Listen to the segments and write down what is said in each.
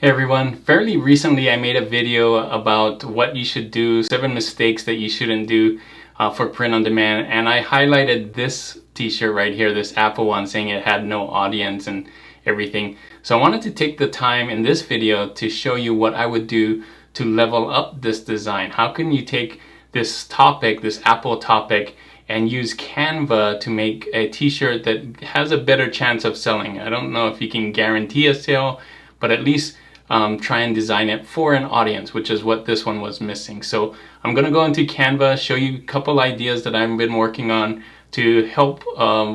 Hey everyone, fairly recently I made a video about what you should do, 7 mistakes that you shouldn't do for print on demand, and I highlighted this t-shirt right here, this Apple one, saying it had no audience and everything. So I wanted to take the time in this video to show you what I would do to level up this design. How can you take this topic, this Apple topic, and use Canva to make a t-shirt that has a better chance of selling? I don't know if you can guarantee a sale, but at least try and design it for an audience, which is what this one was missing. So I'm going to go into Canva, show you a couple ideas that I've been working on to help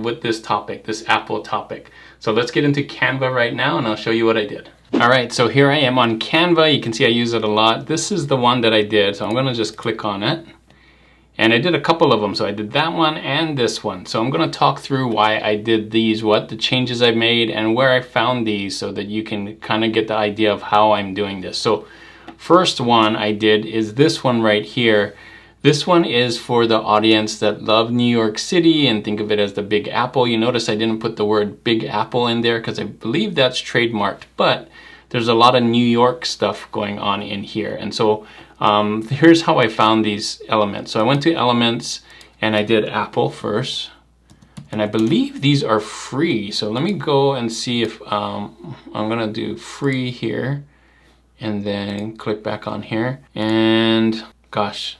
with this topic, this Apple topic. So let's get into Canva right now and I'll show you what I did. Alright, so here I am on Canva. You can see I use it a lot. This is the one that I did, so I'm going to just click on it. And I did a couple of them, so I did that one and this one. So I'm going to talk through why I did these, what the changes I made, and where I found these so that you can kind of get the idea of how I'm doing this. So first one I did is this one right here. This one is for the audience that love New York City and think of it as the Big Apple. You notice I didn't put the word Big Apple in there because I believe that's trademarked, but there's a lot of New York stuff going on in here. And so here's how I found these elements. So I went to elements and I did Apple first. And I believe these are free. So let me go and see if I'm gonna do free here and then click back on here. And gosh,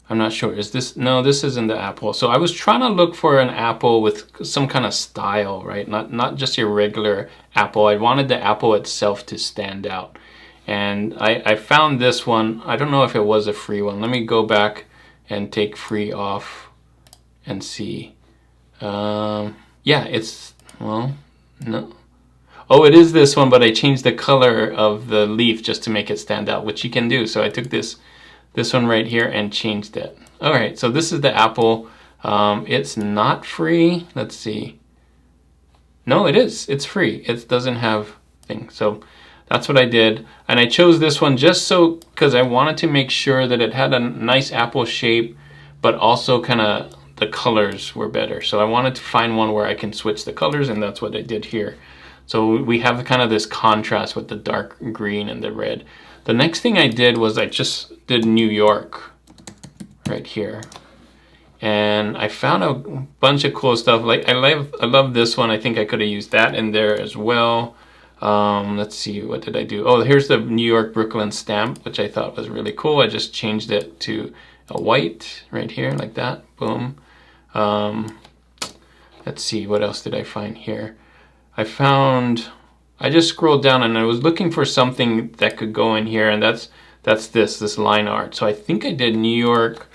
I'm not sure. Is this? No, this isn't the Apple. So I was trying to look for an Apple with some kind of style, right? Not just your regular Apple. I wanted the Apple itself to stand out. And I found this one. I don't know if it was a free one. Let me go back and take free off and see. Yeah, it's, well, no. Oh, it is this one, but I changed the color of the leaf just to make it stand out, which you can do. So I took this one right here and changed it. All right, so this is the Apple. It's not free. Let's see. No, it is. It's free. It doesn't have thing. So that's what I did. And I chose this one just so, because I wanted to make sure that it had a nice apple shape, but also kind of the colors were better. So I wanted to find one where I can switch the colors, and that's what I did here. So we have kind of this contrast with the dark green and the red. The next thing I did was I just did New York right here. And I found a bunch of cool stuff. Like I love this one. I think I could have used that in there as well. Let's see, what did I do? Oh, here's the New York Brooklyn stamp, which I thought was really cool. I just changed it to a white right here, like that. Boom. Let's see, what else did I find here? I just scrolled down and I was looking for something that could go in here, and that's this line art. So I think I did New York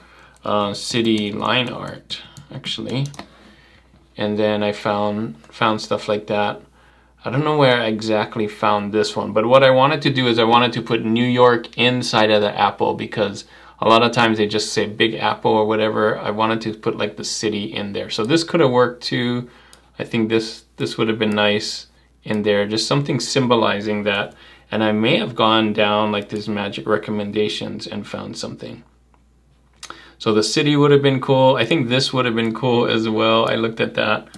City line art, actually. And then I found stuff like that. I don't know where I exactly found this one, but what I wanted to do is I wanted to put New York inside of the Apple, because a lot of times they just say Big Apple or whatever. I wanted to put like the city in there. So this could have worked too. I think this would have been nice in there, just something symbolizing that. And I may have gone down like these magic recommendations and found something. So the city would have been cool. I think this would have been cool as well. I looked at that.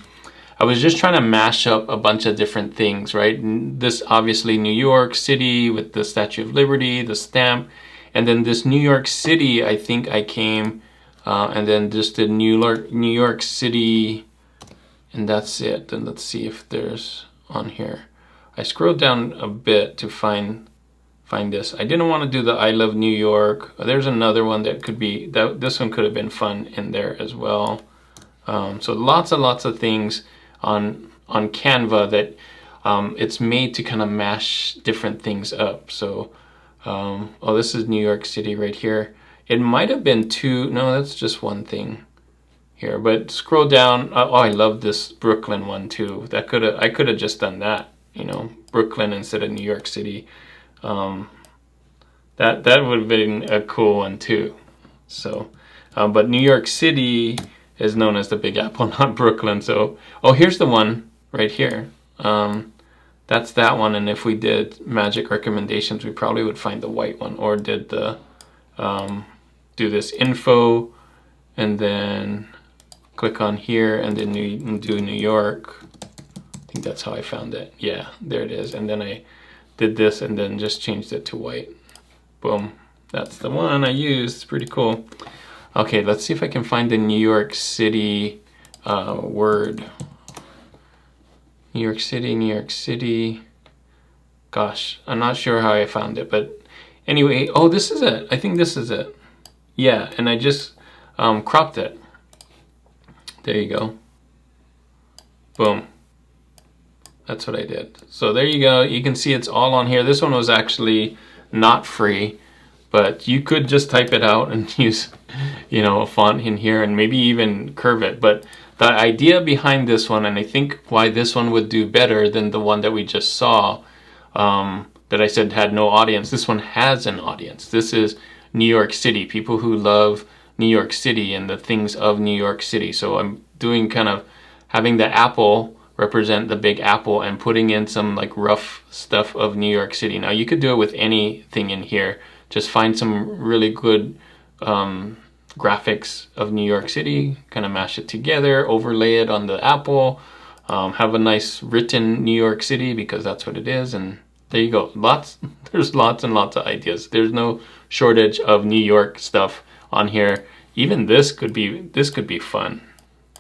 I was just trying to mash up a bunch of different things, right? This obviously New York City with the Statue of Liberty, the stamp, and then this New York City, I think I came and then just did New York City, and that's it. And let's see if there's on here. I scrolled down a bit to find this. I didn't want to do the I Love New York. There's another one that could be, this one could have been fun in there as well. So lots and lots of things on Canva that it's made to kind of mash different things up. So oh, this is New York City right here. It might have been two, no, that's just one thing here, but scroll down. Oh, I love this Brooklyn one too. I could have just done that, you know, Brooklyn instead of New York City. That would have been a cool one too. So but New York City is known as the Big Apple, not Brooklyn. So, oh, here's the one right here. That's that one. And if we did magic recommendations, we probably would find the white one, or did the do this info and then click on here and then do New York. I think that's how I found it. Yeah, there it is. And then I did this and then just changed it to white. Boom. That's the one I used. It's pretty cool. Okay, let's see if I can find the New York City word. New York City, New York City. Gosh, I'm not sure how I found it, but anyway, oh, this is it. I think this is it. Yeah, and I just cropped it. There you go. Boom. That's what I did. So there you go. You can see it's all on here. This one was actually not free, but you could just type it out and use, you know, a font in here and maybe even curve it. But the idea behind this one, and I think why this one would do better than the one that we just saw, that I said had no audience. This one has an audience. This is New York City, people who love New York City and the things of New York City. So I'm doing kind of having the apple represent the big apple and putting in some like rough stuff of New York City. Now you could do it with anything in here. Just find some really good graphics of New York City, kind of mash it together, overlay it on the apple, have a nice written New York City because that's what it is, and there you go. There's lots and lots of ideas. There's no shortage of New York stuff on here. Even this could be fun,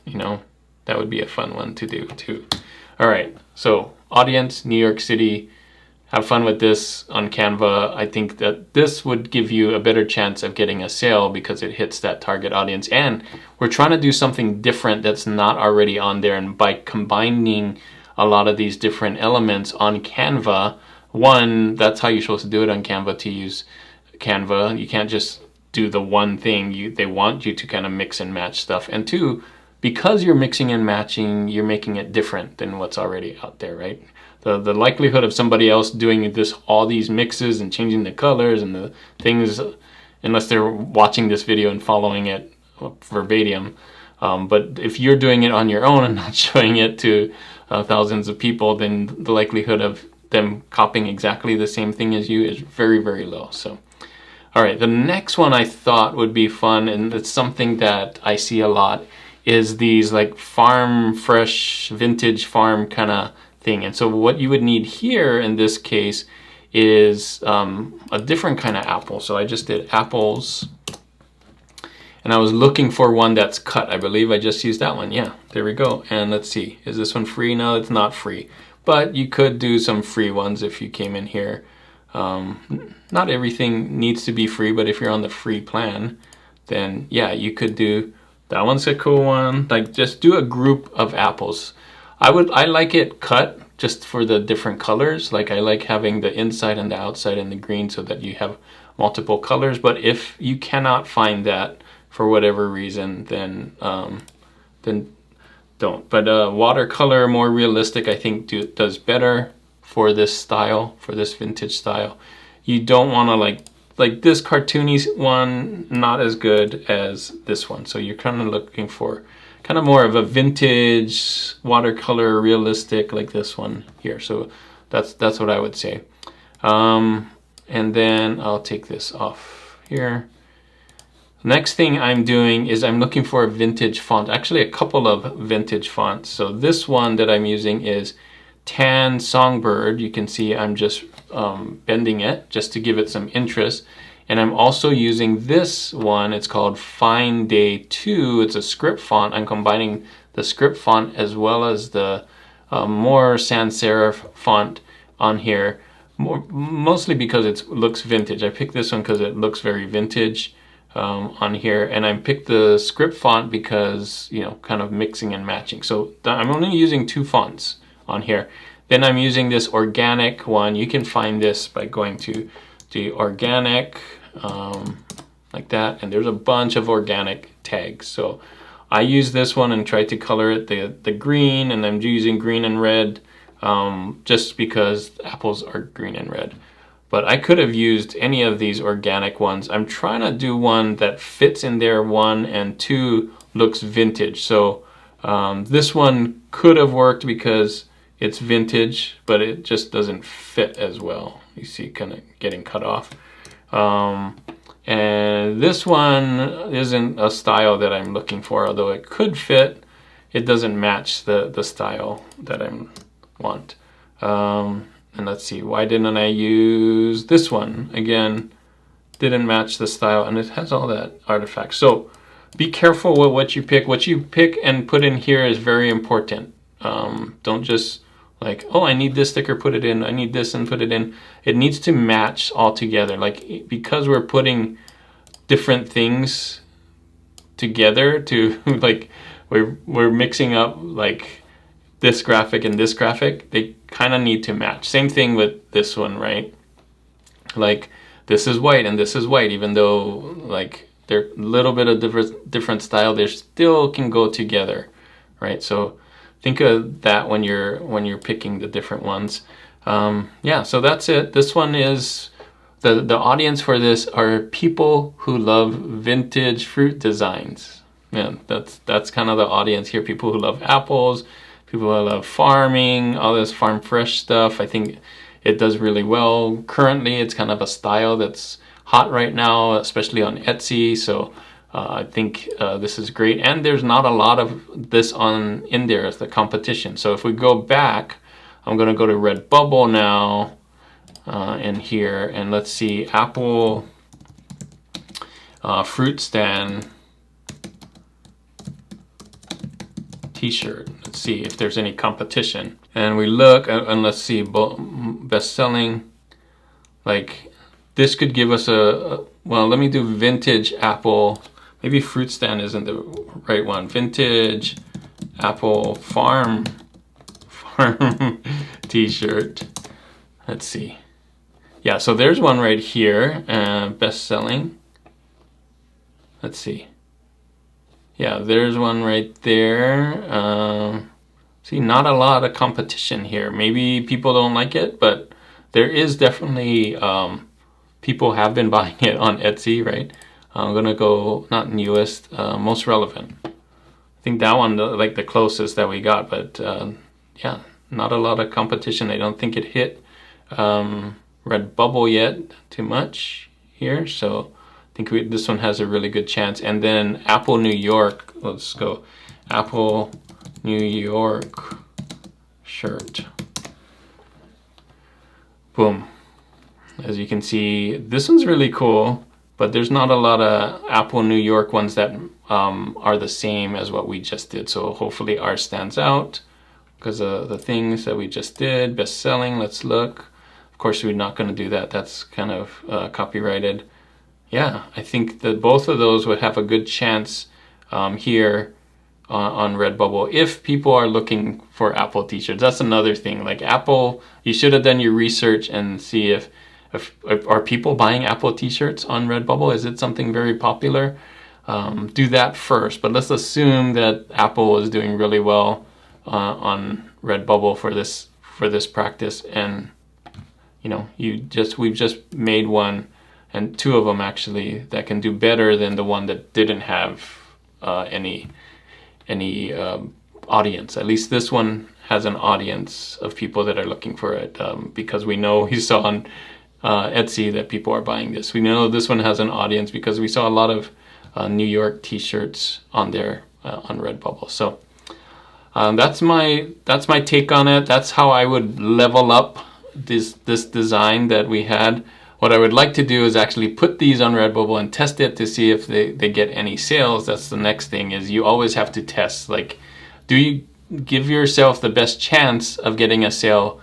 you know. That would be a fun one to do too. All right, so audience, New York City. Have fun with this on Canva. I think that this would give you a better chance of getting a sale because it hits that target audience. And we're trying to do something different that's not already on there. And by combining a lot of these different elements on Canva, one, that's how you're supposed to do it on Canva, to use Canva. You can't just do the one thing. They want you to kind of mix and match stuff. And two, because you're mixing and matching, you're making it different than what's already out there, right? The likelihood of somebody else doing all these mixes and changing the colors and the things, unless they're watching this video and following it verbatim. But if you're doing it on your own and not showing it to thousands of people, then the likelihood of them copying exactly the same thing as you is very, very low. So, all right, the next one I thought would be fun, and it's something that I see a lot, is these like farm fresh vintage farm kind of thing. And so what you would need here in this case is a different kind of apple. So I just did apples, and I was looking for one that's cut. I believe I just used that one. Yeah, there we go. And let's see, is this one free? No, it's not free, but you could do some free ones if you came in here. Not everything needs to be free, but if you're on the free plan, then yeah, you could do that. One's a cool one. Like, just do a group of apples. I like it cut just for the different colors. Like, I like having the inside and the outside and the green so that you have multiple colors. But if you cannot find that for whatever reason, then don't. But watercolor, more realistic, I think does better for this style, for this vintage style. You don't want to like this cartoony one, not as good as this one. So you're kind of looking for kind of more of a vintage watercolor, realistic, like this one here. So that's what I would say. And then I'll take this off here. Next thing I'm doing is I'm looking for a vintage font, actually a couple of vintage fonts. So this one that I'm using is Tan Songbird. You can see I'm just bending it just to give it some interest. And I'm also using this one. It's called Fine Day 2. It's a script font. I'm combining the script font as well as the more sans serif font on here, mostly because it looks vintage. I picked this one because it looks very vintage on here, and I picked the script font because, you know, kind of mixing and matching. So I'm only using 2 fonts on here. Then I'm using this organic one. You can find this by going to the organic, like that, and there's a bunch of organic tags. So I use this one and try to color it the green, and I'm using green and red just because apples are green and red. But I could have used any of these organic ones. I'm trying to do one that fits in there, 1, and 2 looks vintage. So this one could have worked because it's vintage, but it just doesn't fit as well. You see, kind of getting cut off. And this one isn't a style that I'm looking for, although it could fit. It doesn't match the style that I want. And let's see, why didn't I use this one? Again, didn't match the style, and it has all that artifact. So be careful with what you pick. What you pick and put in here is very important. Don't just like, oh, I need this sticker, put it in. I need this and put it in. It needs to match all together. Like, because we're putting different things together to like, we're mixing up like this graphic and this graphic, they kind of need to match. Same thing with this one, right? Like, this is white and this is white, even though like they're a little bit of different style, they still can go together, right? So think of that when you're picking the different ones. Yeah, so that's it. This one is the audience for this are people who love vintage fruit designs. Yeah, that's kind of the audience here. People who love apples, people who love farming, all this farm fresh stuff. I think it does really well. Currently, it's kind of a style that's hot right now, especially on Etsy. So I think this is great. And there's not a lot of this in there as the competition. So if we go back, I'm going to go to Redbubble now in here. And let's see, Apple fruit stand t-shirt. Let's see if there's any competition. And we look, and let's see, best-selling. Like, this could give us well, let me do vintage apple. Maybe fruit stand isn't the right one. Vintage apple farm t-shirt. Let's see. Yeah, so there's one right here, best-selling. Let's see. Yeah, there's one right there. See, not a lot of competition here. Maybe people don't like it, but there is definitely, people have been buying it on Etsy, right? I'm gonna go, not newest, most relevant. I think that one, like the closest that we got, but yeah, not a lot of competition. I don't think it hit Redbubble yet too much here, so I think this one has a really good chance. And then Apple New York, let's go. Apple New York shirt. Boom. As you can see, this one's really cool, but there's not a lot of Apple New York ones that are the same as what we just did. So hopefully ours stands out because of the things that we just did. Best selling, let's look. Of course, we're not going to do that. That's kind of copyrighted. Yeah, I think that both of those would have a good chance here on Redbubble if people are looking for Apple t-shirts. That's another thing. Like Apple, you should have done your research and see if are people buying Apple t-shirts on Redbubble? Is it something very popular? Do that first. But let's assume that Apple is doing really well on Redbubble for this practice, and you know, we've just made one, and two of them actually that can do better than the one that didn't have any audience. At least this one has an audience of people that are looking for it, because we know we saw on Etsy that people are buying this. We know this one has an audience because we saw a lot of New York t-shirts on there on Redbubble. So that's my take on it. That's how I would level up this design that we had. What I would like to do is actually put these on Redbubble and test it to see if they get any sales. That's the next thing, is you always have to test. Like, do you give yourself the best chance of getting a sale?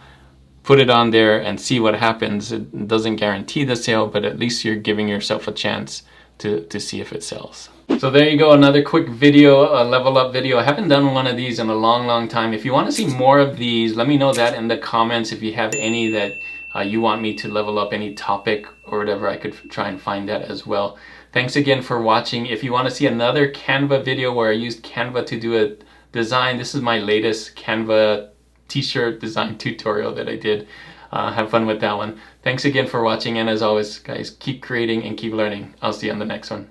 Put it on there and see what happens. It doesn't guarantee the sale, but at least you're giving yourself a chance to see if it sells. So there you go, another quick video, a level up video. I haven't done one of these in a long time. If you want to see more of these, let me know that in the comments. If you have any that you want me to level up, any topic or whatever, I could try and find that as well. Thanks again for watching. If you want to see another Canva video where I used Canva to do a design, this is my latest Canva t-shirt design tutorial that I did. Have fun with that one. Thanks again for watching, and as always, guys, keep creating and keep learning. I'll see you on the next one.